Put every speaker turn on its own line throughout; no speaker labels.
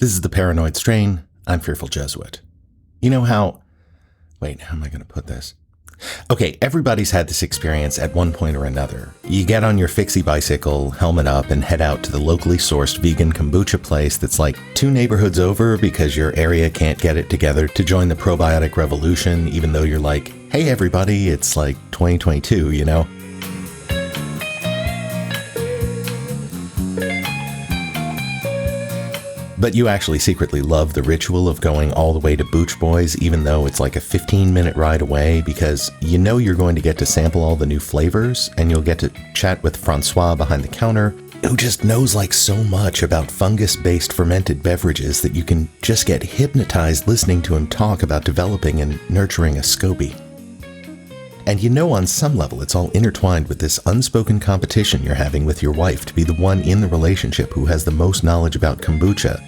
This is The Paranoid Strain. I'm Fearful Jesuit. You know how... Wait, how am I going to put this? Okay, everybody's had this experience at one point or another. You get on your fixie bicycle, helmet up, and head out to the locally sourced vegan kombucha place that's like 2 neighborhoods over because your area can't get it together to join the probiotic revolution, even though you're like, hey everybody, it's like 2022, you know? But you actually secretly love the ritual of going all the way to Booch Boys, even though it's like a 15-minute ride away, because you know you're going to get to sample all the new flavors, and you'll get to chat with Francois behind the counter, who just knows like so much about fungus-based fermented beverages that you can just get hypnotized listening to him talk about developing and nurturing a SCOBY. And you know on some level it's all intertwined with this unspoken competition you're having with your wife to be the one in the relationship who has the most knowledge about kombucha.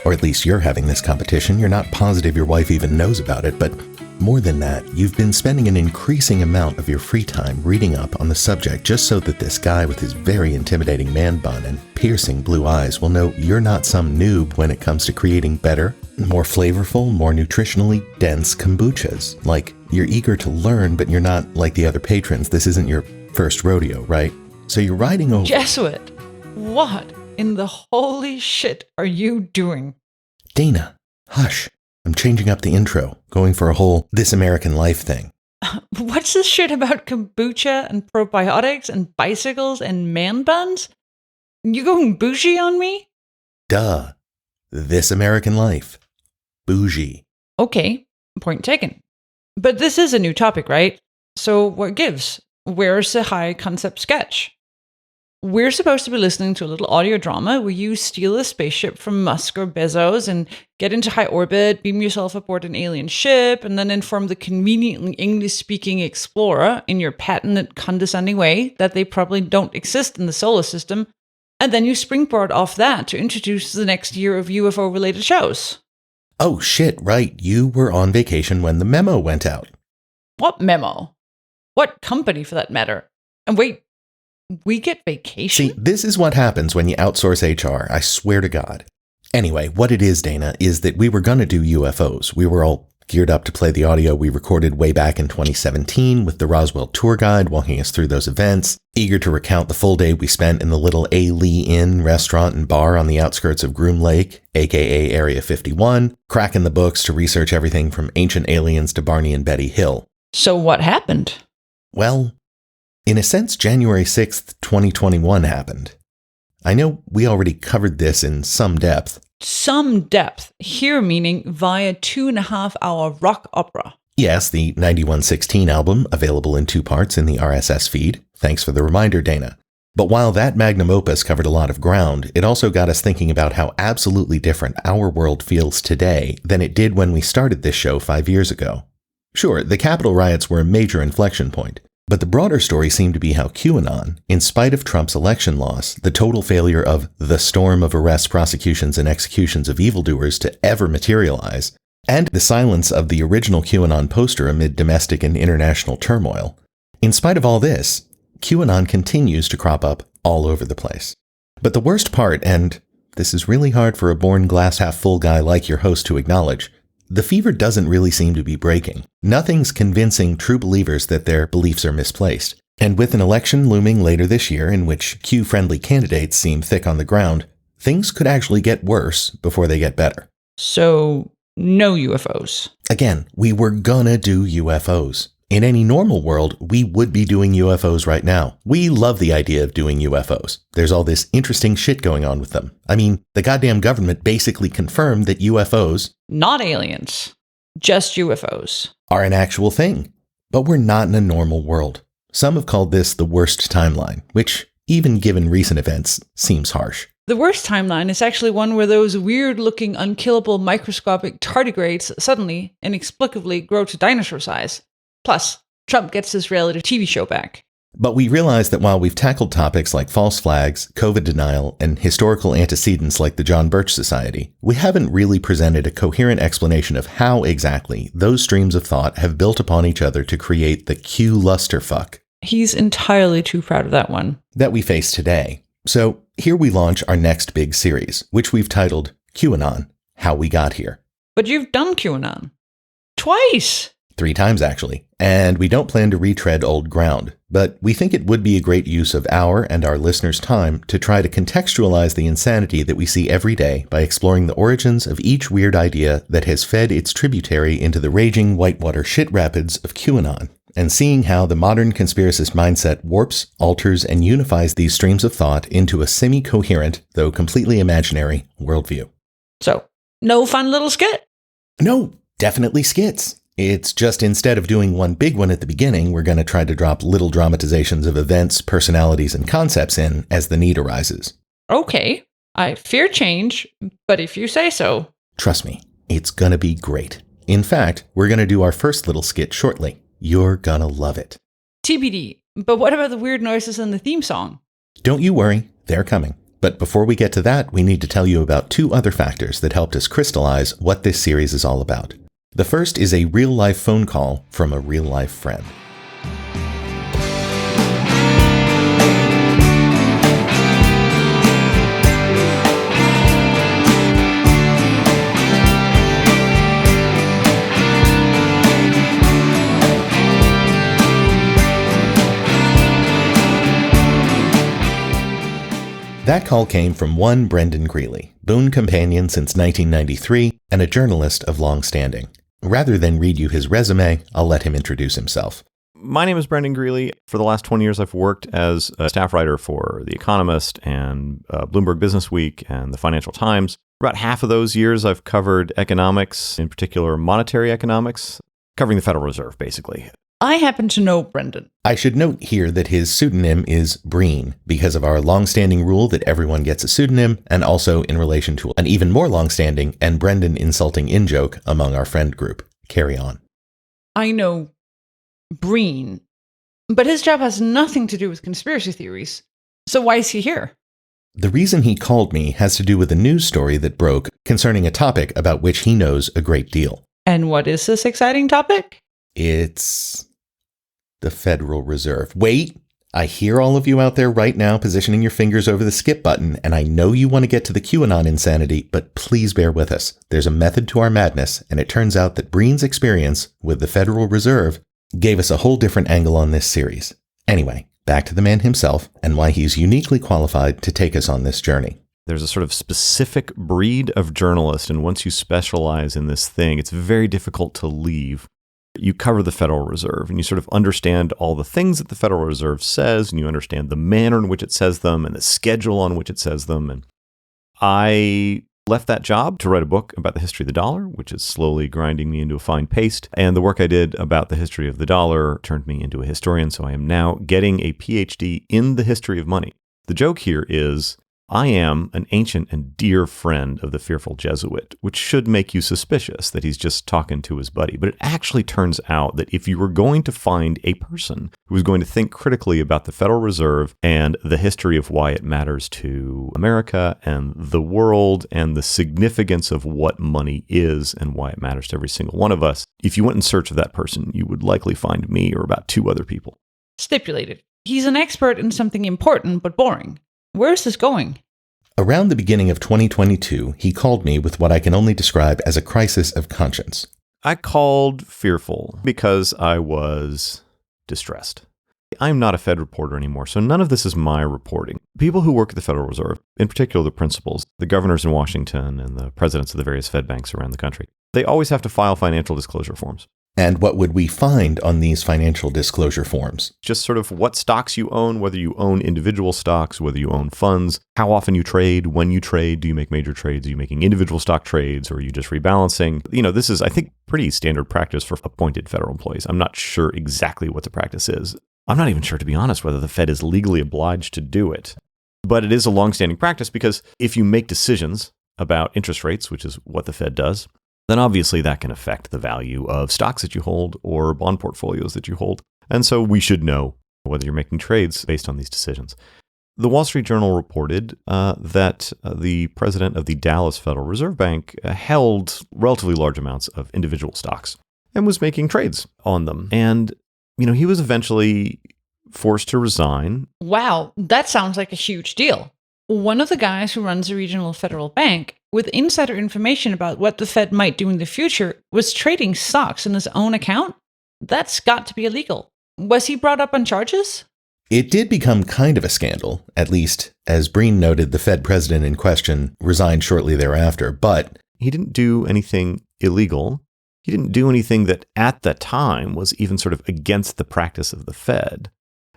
Or at least you're having this competition. You're not positive your wife even knows about it, but more than that, you've been spending an increasing amount of your free time reading up on the subject just so that this guy with his very intimidating man bun and piercing blue eyes will know you're not some noob when it comes to creating better, more flavorful, more nutritionally dense kombuchas. Like, you're eager to learn, but you're not like the other patrons. This isn't your first rodeo, right? So you're riding over...
Jesuit, what in the holy shit are you doing?
Dana, hush. I'm changing up the intro, going for a whole This American Life thing.
What's this shit about kombucha and probiotics and bicycles and man buns? You going bougie on me?
Duh. This American Life. Bougie.
Okay, point taken. But this is a new topic, right? So what gives? Where's the high concept sketch? We're supposed to be listening to a little audio drama where you steal a spaceship from Musk or Bezos and get into high orbit, beam yourself aboard an alien ship, and then inform the conveniently English-speaking explorer in your patented condescending way that they probably don't exist in the solar system, and then you springboard off that to introduce the next year of UFO-related shows.
Oh shit, right. You were on vacation when the memo went out.
What memo? What company, for that matter? And wait, we get vacation?
See, this is what happens when you outsource HR, I swear to God. Anyway, what it is, Dana, is that we were going to do UFOs. We were all geared up to play the audio we recorded way back in 2017 with the Roswell tour guide walking us through those events, eager to recount the full day we spent in the little A. Lee Inn restaurant and bar on the outskirts of Groom Lake, aka Area 51, cracking the books to research everything from ancient aliens to Barney and Betty Hill.
So what happened?
Well, in a sense, January 6th, 2021 happened. I know we already covered this in some depth.
Some depth, here meaning via 2.5-hour rock opera.
Yes, the 9116 album, available in 2 parts in the RSS feed. Thanks for the reminder, Dana. But while that magnum opus covered a lot of ground, it also got us thinking about how absolutely different our world feels today than it did when we started this show 5 years ago. Sure, the Capitol riots were a major inflection point. But the broader story seemed to be how QAnon, in spite of Trump's election loss, the total failure of the storm of arrests, prosecutions, and executions of evildoers to ever materialize, and the silence of the original QAnon poster amid domestic and international turmoil. In spite of all this, QAnon continues to crop up all over the place. But the worst part, and this is really hard for a born glass-half-full guy like your host to acknowledge, the fever doesn't really seem to be breaking. Nothing's convincing true believers that their beliefs are misplaced. And with an election looming later this year in which Q-friendly candidates seem thick on the ground, things could actually get worse before they get better.
So, no UFOs.
Again, we were gonna do UFOs. In any normal world, we would be doing UFOs right now. We love the idea of doing UFOs. There's all this interesting shit going on with them. I mean, the goddamn government basically confirmed that UFOs,
not aliens, just UFOs,
are an actual thing. But we're not in a normal world. Some have called this the worst timeline, which, even given recent events, seems harsh.
The worst timeline is actually one where those weird-looking, unkillable microscopic tardigrades suddenly, inexplicably grow to dinosaur size. Plus, Trump gets his reality TV show back.
But we realize that while we've tackled topics like false flags, COVID denial, and historical antecedents like the John Birch Society, we haven't really presented a coherent explanation of how exactly those streams of thought have built upon each other to create the Q lusterfuck.
He's entirely too proud of that one.
That we face today. So here we launch our next big series, which we've titled QAnon, How We Got Here.
But you've done QAnon. Twice!
3 times, actually. And we don't plan to retread old ground, but we think it would be a great use of our and our listeners' time to try to contextualize the insanity that we see every day by exploring the origins of each weird idea that has fed its tributary into the raging whitewater shit rapids of QAnon, and seeing how the modern conspiracist mindset warps, alters, and unifies these streams of thought into a semi-coherent, though completely imaginary, worldview.
So, no fun little skit?
No, definitely skits. It's just instead of doing one big one at the beginning, we're going to try to drop little dramatizations of events, personalities, and concepts in as the need arises.
Okay, I fear change, but if you say so.
Trust me, it's going to be great. In fact, we're going to do our first little skit shortly. You're going to love it.
TBD, but what about the weird noises in the theme song?
Don't you worry, they're coming. But before we get to that, we need to tell you about 2 other factors that helped us crystallize what this series is all about. The first is a real-life phone call from a real-life friend. That call came from one Brendan Greeley, boon companion since 1993 and a journalist of long standing. Rather than read you his resume, I'll let him introduce himself.
My name is Brendan Greeley. For the last 20 years, I've worked as a staff writer for The Economist and Bloomberg Businessweek and the Financial Times. About half of those years, I've covered economics, in particular monetary economics, covering the Federal Reserve, basically.
I happen to know Brendan.
I should note here that his pseudonym is Breen, because of our long-standing rule that everyone gets a pseudonym, and also in relation to an even more long-standing and Brendan insulting in-joke among our friend group. Carry on.
I know Breen, but his job has nothing to do with conspiracy theories. So why is he here?
The reason he called me has to do with a news story that broke concerning a topic about which he knows a great deal.
And what is this exciting topic?
It's the Federal Reserve. Wait, I hear all of you out there right now positioning your fingers over the skip button, and I know you want to get to the QAnon insanity, but please bear with us. There's a method to our madness, and it turns out that Breen's experience with the Federal Reserve gave us a whole different angle on this series. Anyway, back to the man himself and why he's uniquely qualified to take us on this journey.
There's a sort of specific breed of journalist, and once you specialize in this thing, it's very difficult to leave. You cover the Federal Reserve, and you sort of understand all the things that the Federal Reserve says, and you understand the manner in which it says them, and the schedule on which it says them. And I left that job to write a book about the history of the dollar, which is slowly grinding me into a fine paste. And the work I did about the history of the dollar turned me into a historian, so I am now getting a PhD in the history of money. The joke here is I am an ancient and dear friend of the fearful Jesuit, which should make you suspicious that he's just talking to his buddy. But it actually turns out that if you were going to find a person who was going to think critically about the Federal Reserve and the history of why it matters to America and the world and the significance of what money is and why it matters to every single one of us, if you went in search of that person, you would likely find me or about 2 other people.
Stipulated. He's an expert in something important but boring. Where is this going?
Around the beginning of 2022, he called me with what I can only describe as a crisis of conscience.
I called fearful because I was distressed. I'm not a Fed reporter anymore, so none of this is my reporting. People who work at the Federal Reserve, in particular the principals, the governors in Washington and the presidents of the various Fed banks around the country, they always have to file financial disclosure forms.
And what would we find on these financial disclosure forms?
Just sort of what stocks you own, whether you own individual stocks, whether you own funds, how often you trade, when you trade, do you make major trades, are you making individual stock trades, or are you just rebalancing? This is, I think, pretty standard practice for appointed federal employees. I'm not sure exactly what the practice is. I'm not even sure, to be honest, whether the Fed is legally obliged to do it. But it is a longstanding practice because if you make decisions about interest rates, which is what the Fed does, then obviously that can affect the value of stocks that you hold or bond portfolios that you hold. And so we should know whether you're making trades based on these decisions. The Wall Street Journal reported that the president of the Dallas Federal Reserve Bank held relatively large amounts of individual stocks and was making trades on them. And, he was eventually forced to resign.
Wow, that sounds like a huge deal. One of the guys who runs a regional federal bank with insider information about what the Fed might do in the future was trading stocks in his own account? That's got to be illegal. Was he brought up on charges?
It did become kind of a scandal, at least, as Breen noted, the Fed president in question resigned shortly thereafter, but
he didn't do anything illegal. He didn't do anything that at the time was even sort of against the practice of the Fed.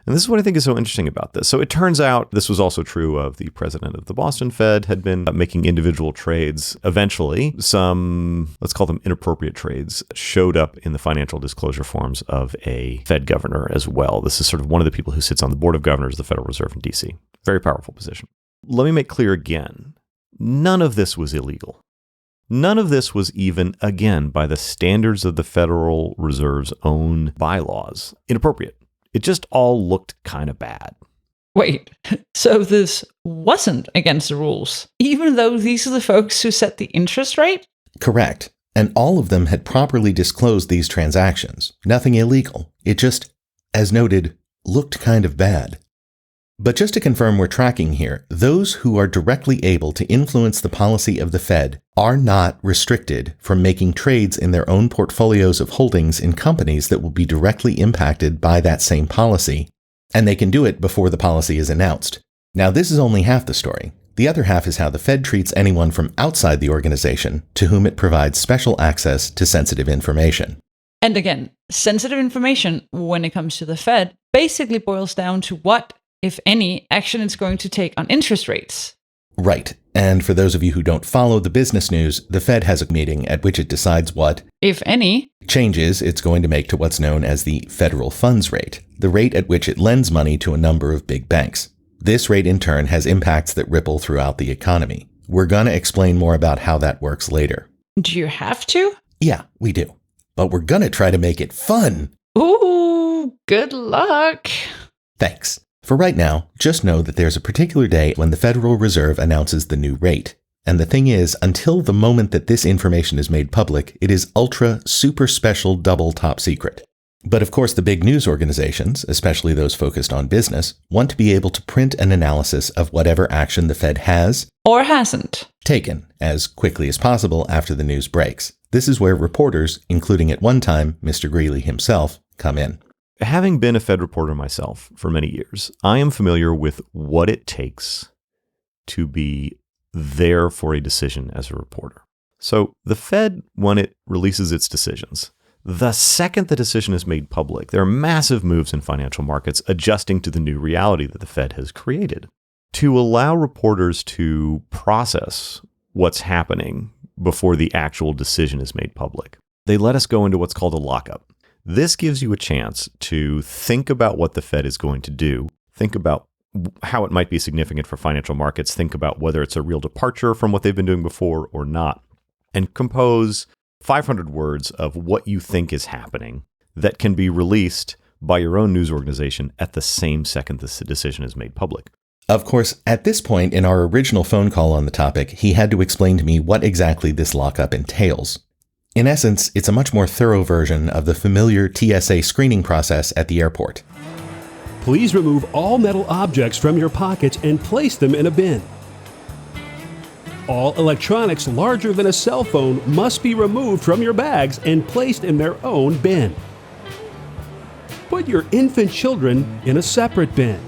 And this is what I think is so interesting about this. So it turns out this was also true of the president of the Boston Fed, had been making individual trades. Eventually, some, let's call them inappropriate trades, showed up in the financial disclosure forms of a Fed governor as well. This is sort of one of the people who sits on the board of governors of the Federal Reserve in D.C. Very powerful position. Let me make clear again, none of this was illegal. None of this was even, again, by the standards of the Federal Reserve's own bylaws, inappropriate. It just all looked kind of bad.
Wait, so this wasn't against the rules, even though these are the folks who set the interest rate?
Correct. And all of them had properly disclosed these transactions. Nothing illegal. It just, as noted, looked kind of bad. But just to confirm we're tracking here, those who are directly able to influence the policy of the Fed are not restricted from making trades in their own portfolios of holdings in companies that will be directly impacted by that same policy, and they can do it before the policy is announced. Now, this is only half the story. The other half is how the Fed treats anyone from outside the organization to whom it provides special access to sensitive information.
And again, sensitive information when it comes to the Fed basically boils down to what, if any, action it's going to take on interest rates.
Right. And for those of you who don't follow the business news, the Fed has a meeting at which it decides what,
if any,
changes it's going to make to what's known as the federal funds rate, the rate at which it lends money to a number of big banks. This rate, in turn, has impacts that ripple throughout the economy. We're going to explain more about how that works later.
Do you have to?
Yeah, we do. But we're going to try to make it fun.
Ooh, good luck.
Thanks. For right now, just know that there's a particular day when the Federal Reserve announces the new rate. And the thing is, until the moment that this information is made public, it is ultra, super special, double top secret. But of course, the big news organizations, especially those focused on business, want to be able to print an analysis of whatever action the Fed has
or hasn't
taken as quickly as possible after the news breaks. This is where reporters, including at one time Mr. Greeley himself, come in.
Having been a Fed reporter myself for many years, I am familiar with what it takes to be there for a decision as a reporter. So the Fed, when it releases its decisions, the second the decision is made public, there are massive moves in financial markets adjusting to the new reality that the Fed has created. To allow reporters to process what's happening before the actual decision is made public, they let us go into what's called a lockup. This gives you a chance to think about what the Fed is going to do, think about how it might be significant for financial markets, think about whether it's a real departure from what they've been doing before or not, and compose 500 words of what you think is happening that can be released by your own news organization at the same second this decision is made public.
Of course, at this point in our original phone call on the topic, he had to explain to me what exactly this lockup entails. In essence, it's a much more thorough version of the familiar TSA screening process at the airport.
Please remove all metal objects from your pockets and place them in a bin. All electronics larger than a cell phone must be removed from your bags and placed in their own bin. Put your infant children in a separate bin.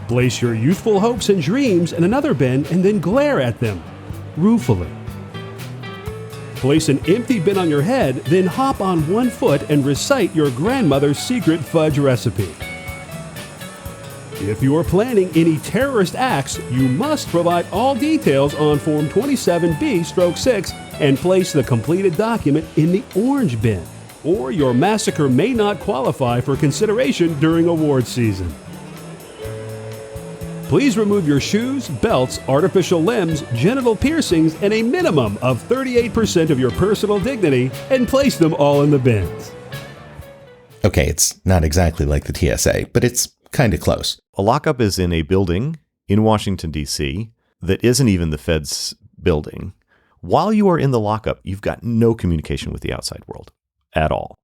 Place your youthful hopes and dreams in another bin and then glare at them, ruefully. Place an empty bin on your head, then hop on one foot and recite your grandmother's secret fudge recipe. If you are planning any terrorist acts, you must provide all details on Form 27B/6 and place the completed document in the orange bin, or your massacre may not qualify for consideration during award season. Please remove your shoes, belts, artificial limbs, genital piercings, and a minimum of 38% of your personal dignity and place them all in the bins.
Okay, it's not exactly like the TSA, but it's kind of close.
A lockup is in a building in Washington, D.C. that isn't even the Fed's building. While you are in the lockup, you've got no communication with the outside world at all.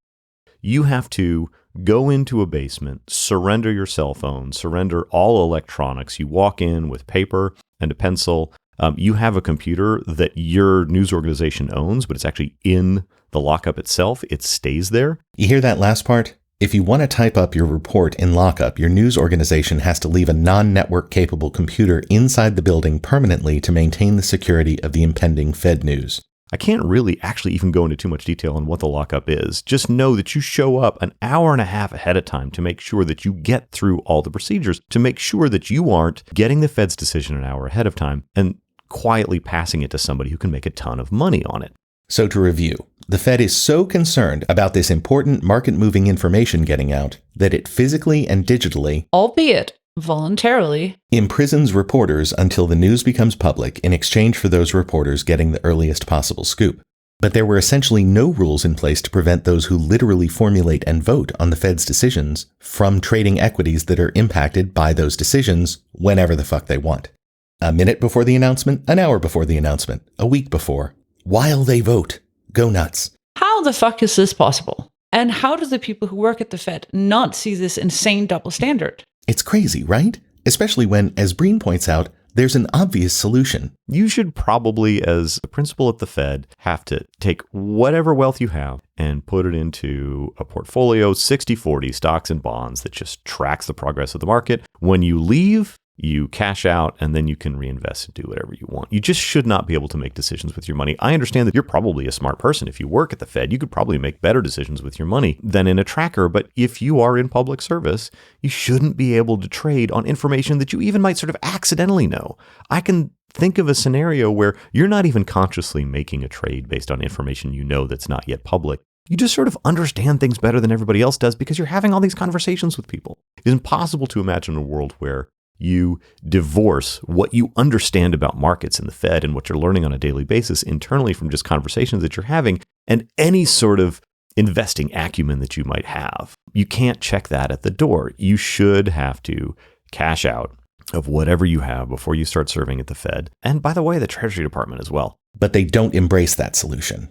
You have to go into a basement, surrender your cell phone, surrender all electronics. You walk in with paper and a pencil. You have a computer that your news organization owns, but it's actually in the lockup itself. It stays there.
You hear that last part? If you want to type up your report in lockup, your news organization has to leave a non-network capable computer inside the building permanently to maintain the security of the impending Fed news.
I can't really actually even go into too much detail on what the lockup is. Just know that you show up an hour and a half ahead of time to make sure that you get through all the procedures, to make sure that you aren't getting the Fed's decision an hour ahead of time and quietly passing it to somebody who can make a ton of money on it.
So to review, the Fed is so concerned about this important market-moving information getting out that it physically and digitally,
albeit voluntarily,
imprisons reporters until the news becomes public in exchange for those reporters getting the earliest possible scoop. But there were essentially no rules in place to prevent those who literally formulate and vote on the Fed's decisions from trading equities that are impacted by those decisions whenever the fuck they want. A minute before the announcement, an hour before the announcement, a week before. While they vote. Go nuts.
How the fuck is this possible? And how do the people who work at the Fed not see this insane double standard?
It's crazy, right? Especially when, as Breen points out, there's an obvious solution.
You should probably, as the principal at the Fed, have to take whatever wealth you have and put it into a portfolio, 60-40 stocks and bonds that just tracks the progress of the market. When you leave, you cash out, and then you can reinvest and do whatever you want. You just should not be able to make decisions with your money. I understand that you're probably a smart person. If you work at the Fed, you could probably make better decisions with your money than in a tracker. But if you are in public service, you shouldn't be able to trade on information that you even might sort of accidentally know. I can think of a scenario where you're not even consciously making a trade based on information you know that's not yet public. You just sort of understand things better than everybody else does because you're having all these conversations with people. It's impossible to imagine a world where you divorce what you understand about markets in the Fed and what you're learning on a daily basis internally from just conversations that you're having and any sort of investing acumen that you might have. You can't check that at the door. You should have to cash out of whatever you have before you start serving at the Fed. And by the way, the Treasury Department as well.
But they don't embrace that solution.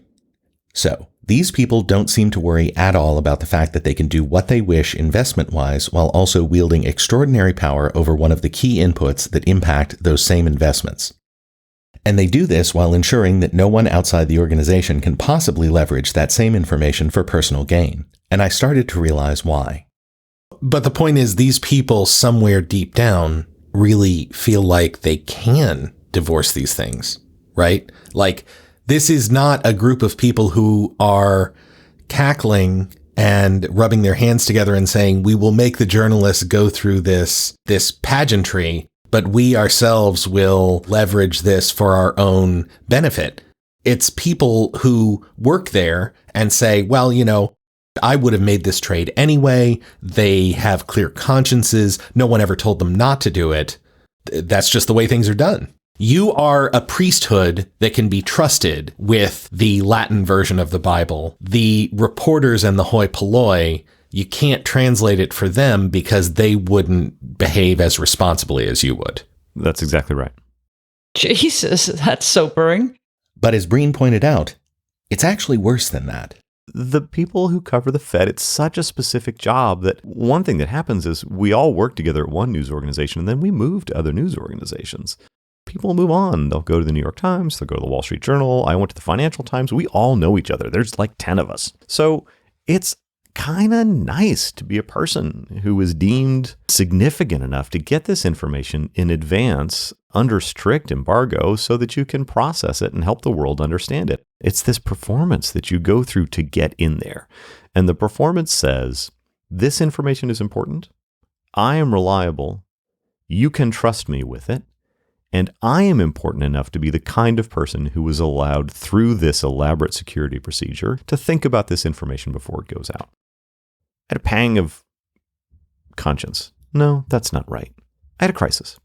So, these people don't seem to worry at all about the fact that they can do what they wish investment-wise while also wielding extraordinary power over one of the key inputs that impact those same investments. And they do this while ensuring that no one outside the organization can possibly leverage that same information for personal gain. And I started to realize why. But the point is, these people somewhere deep down really feel like they can divorce these things, right? Like, this is not a group of people who are cackling and rubbing their hands together and saying, we will make the journalists go through this pageantry, but we ourselves will leverage this for our own benefit. It's people who work there and say, well, you know, I would have made this trade anyway. They have clear consciences. No one ever told them not to do it. That's just the way things are done. You are a priesthood that can be trusted with the Latin version of the Bible. The reporters and the hoi polloi, you can't translate it for them because they wouldn't behave as responsibly as you would.
That's exactly right.
Jesus, that's sobering.
But as Breen pointed out, it's actually worse than that.
The people who cover the Fed, it's such a specific job that one thing that happens is we all work together at one news organization and then we move to other news organizations. People move on. They'll go to the New York Times. They'll go to the Wall Street Journal. I went to the Financial Times. We all know each other. There's like 10 of us. So it's kind of nice to be a person who is deemed significant enough to get this information in advance under strict embargo so that you can process it and help the world understand it. It's this performance that you go through to get in there. And the performance says, this information is important. I am reliable. You can trust me with it. And I am important enough to be the kind of person who was allowed through this elaborate security procedure to think about this information before it goes out. I had a pang of conscience. No, that's not right. I had a crisis.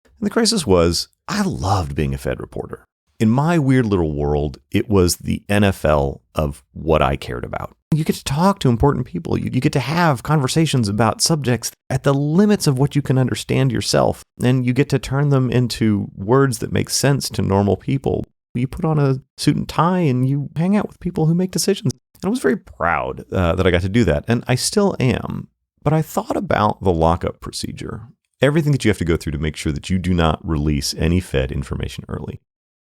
And the crisis was, I loved being a Fed reporter. In my weird little world, it was the NFL of what I cared about. You get to talk to important people. You get to have conversations about subjects at the limits of what you can understand yourself. And you get to turn them into words that make sense to normal people. You put on a suit and tie and you hang out with people who make decisions. And I was very proud that I got to do that. And I still am. But I thought about the lockup procedure, everything that you have to go through to make sure that you do not release any Fed information early.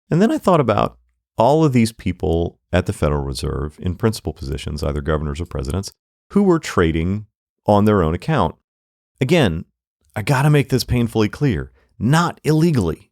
And then I thought about all of these people at the Federal Reserve in principal positions, either governors or presidents, who were trading on their own account. Again, I got to make this painfully clear, not illegally,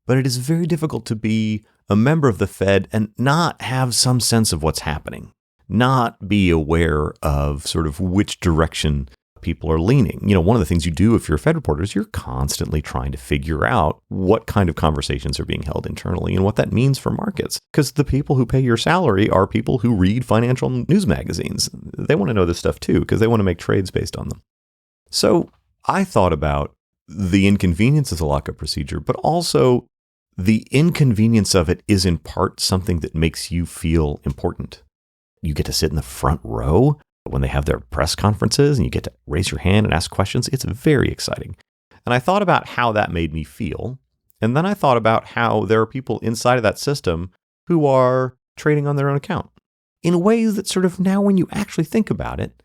but it is very difficult to be a member of the Fed and not have some sense of what's happening, not be aware of sort of which direction people are leaning. One of the things you do if you're a Fed reporter is you're constantly trying to figure out what kind of conversations are being held internally and what that means for markets. Because the people who pay your salary are people who read financial news magazines. They want to know this stuff too, because they want to make trades based on them. So I thought about the inconvenience of the lockup procedure, but also the inconvenience of it is in part something that makes you feel important. You get to sit in the front row when they have their press conferences and you get to raise your hand and ask questions. It's very exciting. And I thought about how that made me feel. And then I thought about how there are people inside of that system who are trading on their own account in ways that sort of now when you actually think about it,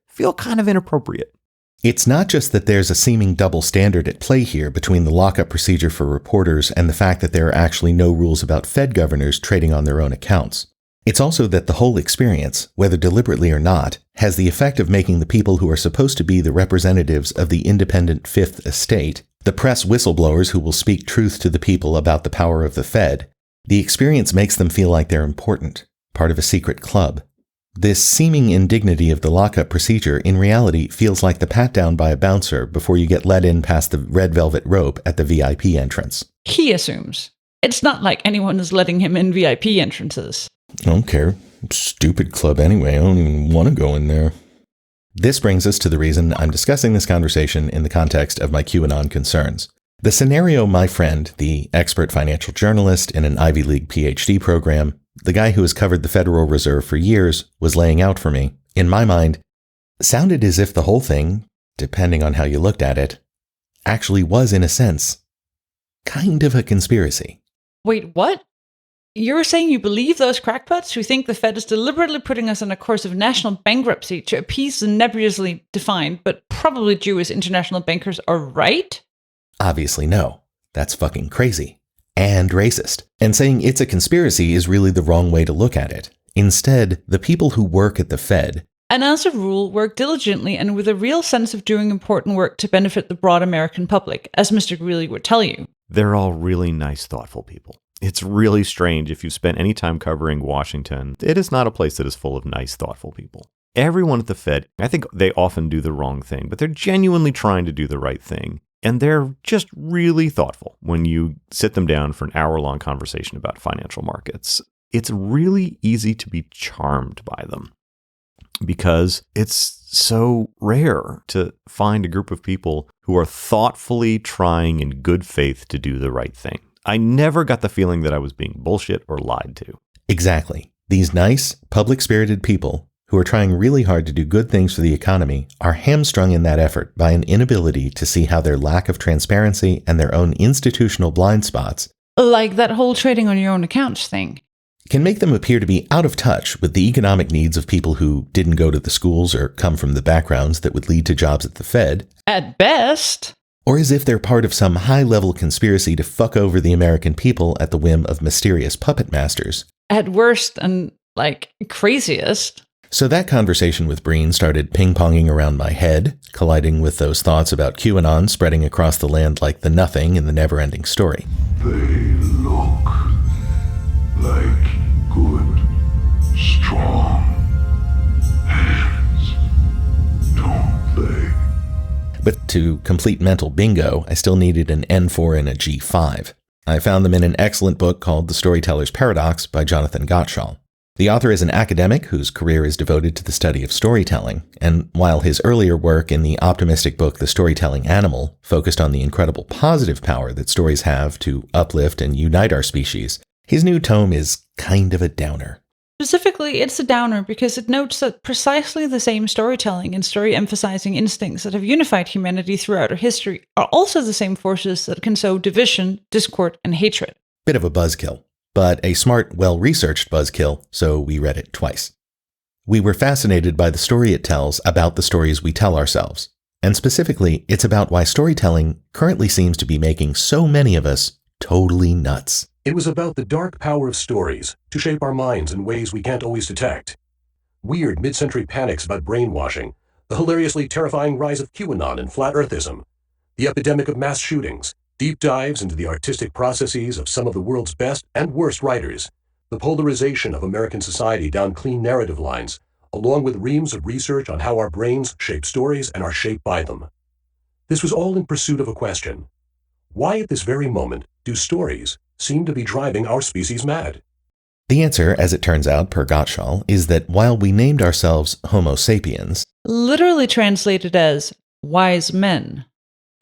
feel kind of inappropriate.
It's not just that there's a seeming double standard at play here between the lockup procedure for reporters and the fact that there are actually no rules about Fed governors trading on their own accounts. It's also that the whole experience, whether deliberately or not, has the effect of making the people who are supposed to be the representatives of the independent Fifth Estate, the press whistleblowers who will speak truth to the people about the power of the Fed, the experience makes them feel like they're important, part of a secret club. This seeming indignity of the lockup procedure in reality feels like the pat down by a bouncer before you get let in past the red velvet rope at the VIP entrance.
He assumes. It's not like anyone is letting him in VIP entrances.
I don't care. Stupid club anyway. I don't even want to go in there. This brings us to the reason I'm discussing this conversation in the context of my QAnon concerns. The scenario my friend, the expert financial journalist in an Ivy League PhD program, the guy who has covered the Federal Reserve for years, was laying out for me, in my mind, sounded as if the whole thing, depending on how you looked at it, actually was, in a sense, kind of a conspiracy.
Wait, what? You're saying you believe those crackpots who think the Fed is deliberately putting us on a course of national bankruptcy to appease the nebulously defined but probably Jewish international bankers are right?
Obviously no. That's fucking crazy. And racist. And saying it's a conspiracy is really the wrong way to look at it. Instead, the people who work at the Fed,
and as a rule, work diligently and with a real sense of doing important work to benefit the broad American public, as Mr. Greeley would tell you.
They're all really nice, thoughtful people. It's really strange if you've spent any time covering Washington. It is not a place that is full of nice, thoughtful people. Everyone at the Fed, I think they often do the wrong thing, but they're genuinely trying to do the right thing. And they're just really thoughtful when you sit them down for an hour-long conversation about financial markets. It's really easy to be charmed by them because it's so rare to find a group of people who are thoughtfully trying in good faith to do the right thing. I never got the feeling that I was being bullshit or lied to.
Exactly. These nice, public-spirited people who are trying really hard to do good things for the economy are hamstrung in that effort by an inability to see how their lack of transparency and their own institutional blind spots,
like that whole trading on your own accounts thing,
can make them appear to be out of touch with the economic needs of people who didn't go to the schools or come from the backgrounds that would lead to jobs at the Fed.
At best.
Or as if they're part of some high-level conspiracy to fuck over the American people at the whim of mysterious puppet masters.
At worst and, craziest.
So that conversation with Breen started ping-ponging around my head, colliding with those thoughts about QAnon spreading across the land like the nothing in the never-ending story.
They look like good, strong hands, don't they?
But to complete mental bingo, I still needed an N4 and a G5. I found them in an excellent book called The Storyteller's Paradox by Jonathan Gottschall. The author is an academic whose career is devoted to the study of storytelling, and while his earlier work in the optimistic book The Storytelling Animal focused on the incredible positive power that stories have to uplift and unite our species, His new tome is kind of a downer.
Specifically, it's a downer because it notes that precisely the same storytelling and story-emphasizing instincts that have unified humanity throughout our history are also the same forces that can sow division, discord, and hatred.
Bit of a buzzkill, but a smart, well-researched buzzkill, so we read it twice. We were fascinated by the story it tells about the stories we tell ourselves. And specifically, it's about why storytelling currently seems to be making so many of us totally nuts.
It was about the dark power of stories to shape our minds in ways we can't always detect. Weird mid-century panics about brainwashing, the hilariously terrifying rise of Qanon and flat earthism, the epidemic of mass shootings, deep dives into the artistic processes of some of the world's best and worst writers, the polarization of American society down clean narrative lines, along with reams of research on how our brains shape stories and are shaped by them. This was all in pursuit of a question. Why at this very moment do stories seem to be driving our species mad?
The answer, as it turns out, per Gottschall, is that while we named ourselves Homo sapiens,
Literally translated as wise men,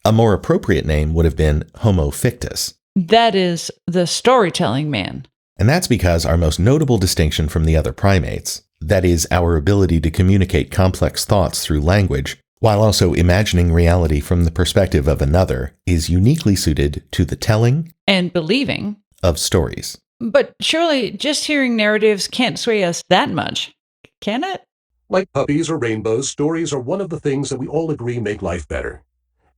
a more appropriate name would have been Homo fictus.
that is, the storytelling man.
And that's because our most notable distinction from the other primates, that is, our ability to communicate complex thoughts through language, while also imagining reality from the perspective of another, is uniquely suited to the telling
And believing.
of stories.
But surely just hearing narratives can't sway us that much, can it?
Like puppies or rainbows, stories are one of the things that we all agree make life better.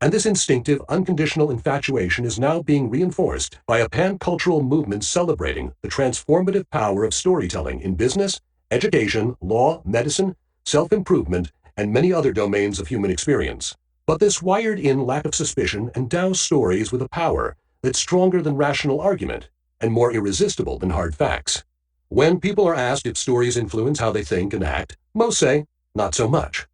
And this instinctive, unconditional infatuation is now being reinforced by a pan-cultural movement celebrating the transformative power of storytelling in business, education, law, medicine, self-improvement, and many other domains of human experience. But this wired-in lack of suspicion endows stories with a power that's stronger than rational argument and more irresistible than hard facts. When people are asked if stories influence how they think and act, most say, not so much.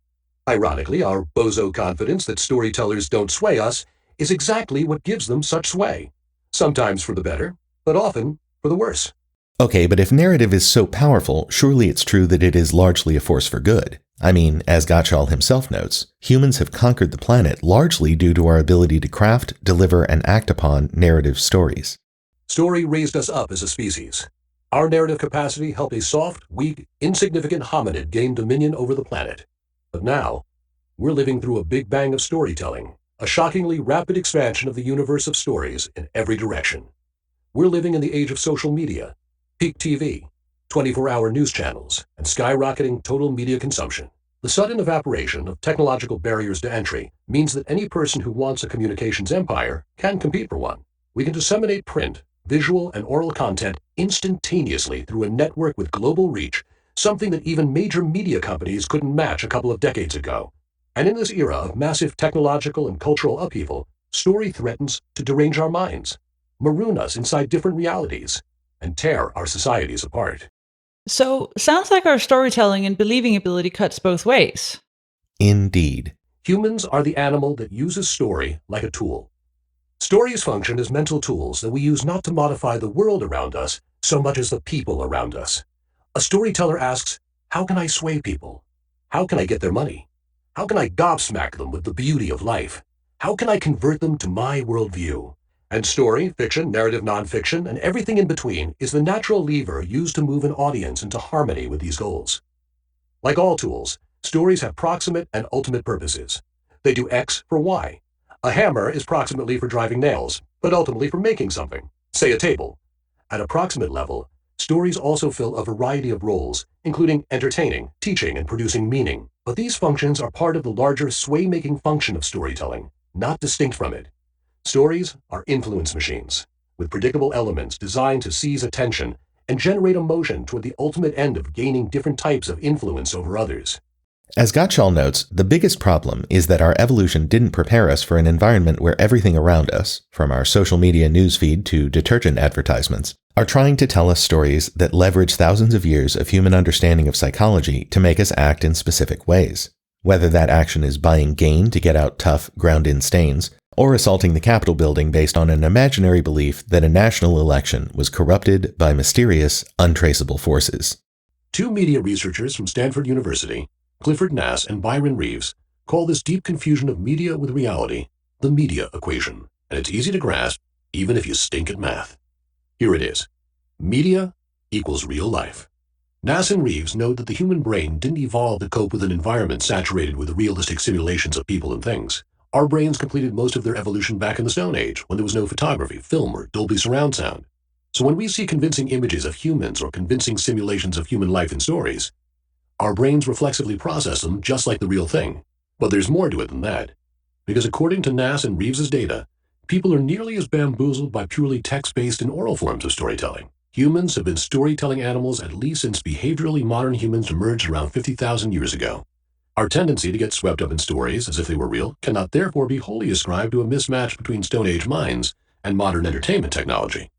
Ironically, our bozo confidence that storytellers don't sway us is exactly what gives them such sway. Sometimes for the better, but often for the worse.
Okay, but if narrative is so powerful, surely it's true that it is largely a force for good. I mean, as Gottschall himself notes, humans have conquered the planet largely due to our ability to craft, deliver, and act upon narrative stories.
Story raised us up as a species. Our narrative capacity helped a soft, weak, insignificant hominid gain dominion over the planet. But now, we're living through a big bang of storytelling, a shockingly rapid expansion of the universe of stories in every direction. We're living in the age of social media, peak TV, 24-hour news channels, and skyrocketing total media consumption. The sudden evaporation of technological barriers to entry means that any person who wants a communications empire can compete for one. We can disseminate print, visual, and oral content instantaneously through a network with global reach, something that even major media companies couldn't match a couple of decades ago. And in this era of massive technological and cultural upheaval, story threatens to derange our minds, maroon us inside different realities, and tear our societies apart.
So, sounds like our storytelling and believing ability cuts both ways.
Indeed.
Humans are the animal that uses story like a tool. Stories function as mental tools that we use not to modify the world around us so much as the people around us. A storyteller asks, how can I sway people? How can I get their money? How can I gobsmack them with the beauty of life? How can I convert them to my worldview? And story, fiction, narrative nonfiction, and everything in between is the natural lever used to move an audience into harmony with these goals. Like all tools, stories have proximate and ultimate purposes. They do X for Y. A hammer is proximately for driving nails, but ultimately for making something, say a table. At a proximate level, stories also fill a variety of roles, including entertaining, teaching, and producing meaning. But these functions are part of the larger sway-making function of storytelling, not distinct from it. Stories are influence machines, with predictable elements designed to seize attention and generate emotion toward the ultimate end of gaining different types of influence over others.
As Gottschall notes, the biggest problem is that our evolution didn't prepare us for an environment where everything around us, from our social media newsfeed to detergent advertisements, are trying to tell us stories that leverage thousands of years of human understanding of psychology to make us act in specific ways. Whether that action is buying gain to get out tough, ground-in stains, or assaulting the Capitol building based on an imaginary belief that a national election was corrupted by mysterious, untraceable forces.
Two media researchers from Stanford University, Clifford Nass and Byron Reeves, call this deep confusion of media with reality the media equation, and it's easy to grasp even if you stink at math. Here it is. Media equals real life. Nass and Reeves note that the human brain didn't evolve to cope with an environment saturated with realistic simulations of people and things. Our brains completed most of their evolution back in the Stone Age, when there was no photography, film, or Dolby surround sound. So when we see convincing images of humans or convincing simulations of human life in stories, our brains reflexively process them just like the real thing. But there's more to it than that. Because according to Nass and Reeves' data, people are nearly as bamboozled by purely text-based and oral forms of storytelling. Humans have been storytelling animals at least since behaviorally modern humans emerged around 50,000 years ago. Our tendency to get swept up in stories as if they were real cannot therefore be wholly ascribed to a mismatch between Stone Age minds and modern entertainment technology.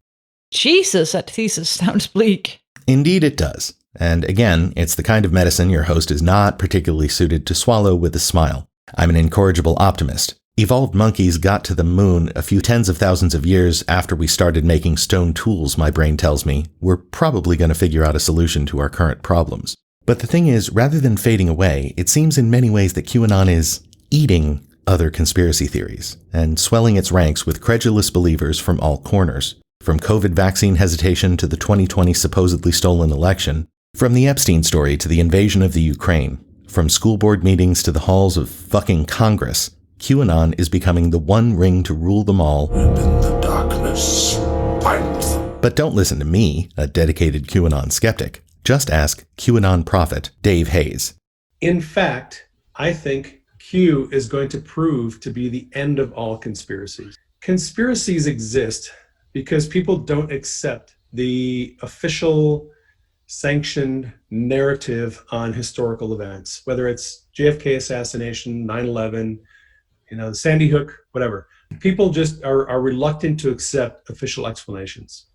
Jesus, that thesis sounds bleak.
Indeed it does. And again, it's the kind of medicine your host is not particularly suited to swallow with a smile. I'm an incorrigible optimist. Evolved monkeys got to the moon a few tens of thousands of years after we started making stone tools, my brain tells me. We're probably going to figure out a solution to our current problems. But the thing is, rather than fading away, it seems in many ways that QAnon is eating other conspiracy theories and swelling its ranks with credulous believers from all corners. From COVID vaccine hesitation to the 2020 supposedly stolen election, from the Epstein story to the invasion of the Ukraine, from school board meetings to the halls of fucking Congress, QAnon is becoming the one ring to rule them all.
And in the darkness, find them.
But don't listen to me, a dedicated QAnon skeptic. Just ask QAnon prophet Dave Hayes.
In fact, I think Q is going to prove to be the end of all conspiracies. Conspiracies exist because people don't accept the official sanctioned narrative on historical events, whether it's JFK assassination, 9/11, the Sandy Hook, whatever. People just are reluctant to accept official explanations.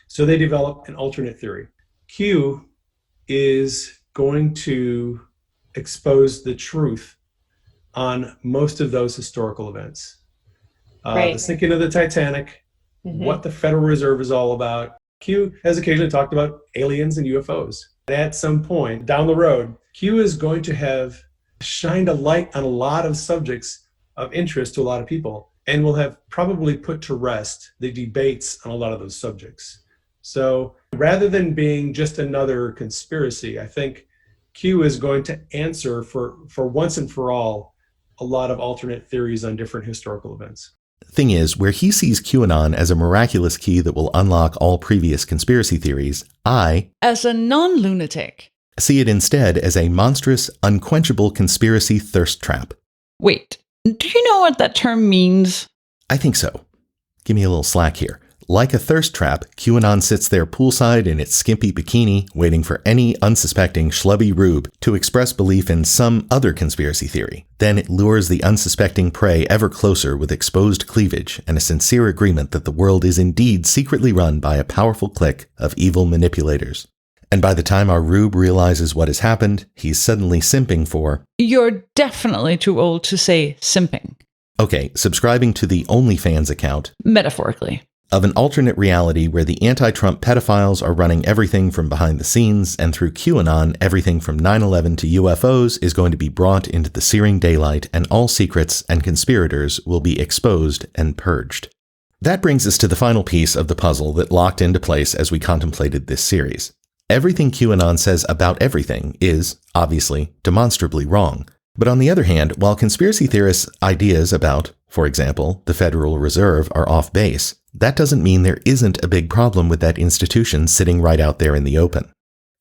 So they develop an alternate theory. Q is going to expose the truth on most of those historical events. The sinking of the Titanic, what the Federal Reserve is all about. Q has occasionally talked about aliens and UFOs. At some point down the road, Q is going to have shined a light on a lot of subjects of interest to a lot of people and will have probably put to rest the debates on a lot of those subjects. So rather than being just another conspiracy, I think Q is going to answer for once and for all a lot of alternate theories on different historical events.
Thing is, where he sees QAnon as a miraculous key that will unlock all previous conspiracy theories, I,
as a non-lunatic,
see it instead as a monstrous, unquenchable conspiracy thirst trap.
Wait, do you know what that term means?
I think so. Give me a little slack here. Like a thirst trap, QAnon sits there poolside in its skimpy bikini, waiting for any unsuspecting schlubby rube to express belief in some other conspiracy theory. Then it lures the unsuspecting prey ever closer with exposed cleavage and a sincere agreement that the world is indeed secretly run by a powerful clique of evil manipulators. And by the time our rube realizes what has happened, he's suddenly simping for...
You're definitely too old to say simping.
Okay, subscribing to the OnlyFans account.
Metaphorically.
Of an alternate reality where the anti-Trump pedophiles are running everything from behind the scenes, and through QAnon, everything from 9/11 to UFOs is going to be brought into the searing daylight, and all secrets and conspirators will be exposed and purged. That brings us to the final piece of the puzzle that locked into place as we contemplated this series. Everything QAnon says about everything is, obviously, demonstrably wrong. But on the other hand, while conspiracy theorists' ideas about, for example, the Federal Reserve are off base, that doesn't mean there isn't a big problem with that institution sitting right out there in the open.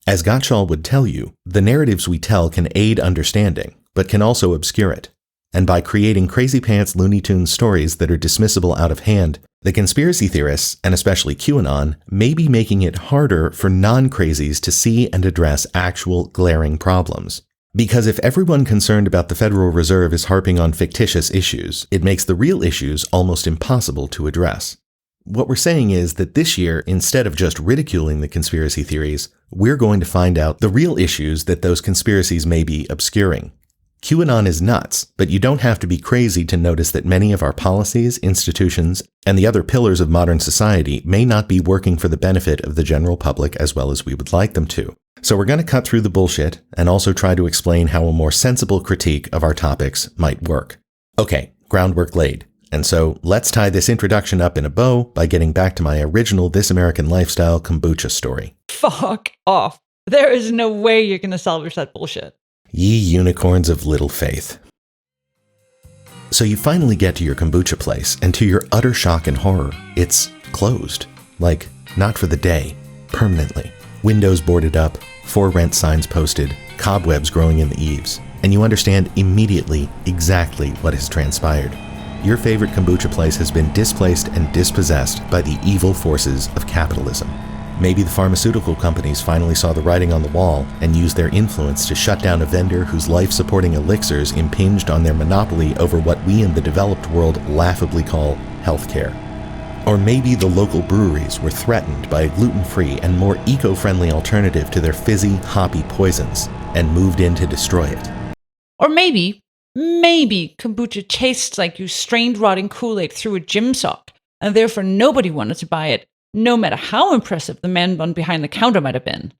As Gottschall would tell you, the narratives we tell can aid understanding, but can also obscure it. And by creating crazy pants Looney Tunes stories that are dismissible out of hand, the conspiracy theorists, and especially QAnon, may be making it harder for non-crazies to see and address actual glaring problems. Because if everyone concerned about the Federal Reserve is harping on fictitious issues, it makes the real issues almost impossible to address. What we're saying is that this year, instead of just ridiculing the conspiracy theories, we're going to find out the real issues that those conspiracies may be obscuring. QAnon is nuts, but you don't have to be crazy to notice that many of our policies, institutions, and the other pillars of modern society may not be working for the benefit of the general public as well as we would like them to. So we're going to cut through the bullshit and also try to explain how a more sensible critique of our topics might work. Okay, groundwork laid. And so let's tie this introduction up in a bow by getting back to my original This American Lifestyle kombucha story.
Fuck off. There is no way you're going to salvage that bullshit.
Ye unicorns of little faith. So you finally get to your kombucha place, and to your utter shock and horror, it's closed. Like, not for the day. Permanently. Windows boarded up, for rent signs posted, cobwebs growing in the eaves. And you understand immediately exactly what has transpired. Your favorite kombucha place has been displaced and dispossessed by the evil forces of capitalism. Maybe the pharmaceutical companies finally saw the writing on the wall and used their influence to shut down a vendor whose life-supporting elixirs impinged on their monopoly over what we in the developed world laughably call healthcare. Or maybe the local breweries were threatened by a gluten-free and more eco-friendly alternative to their fizzy, hoppy poisons and moved in to destroy it.
Or maybe kombucha tastes like you strained rotting Kool-Aid through a gym sock, and therefore nobody wanted to buy it, no matter how impressive the man bun behind the counter might have been.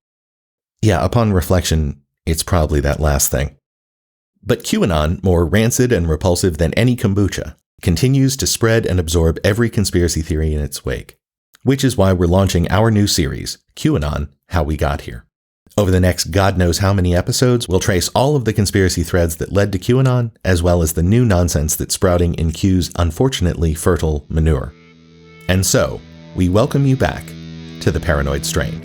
Yeah, upon reflection, it's probably that last thing. But QAnon, more rancid and repulsive than any kombucha, continues to spread and absorb every conspiracy theory in its wake. Which is why we're launching our new series, QAnon, How We Got Here. Over the next God knows how many episodes, we'll trace all of the conspiracy threads that led to QAnon, as well as the new nonsense that's sprouting in Q's unfortunately fertile manure. And so, we welcome you back to the Paranoid Strain.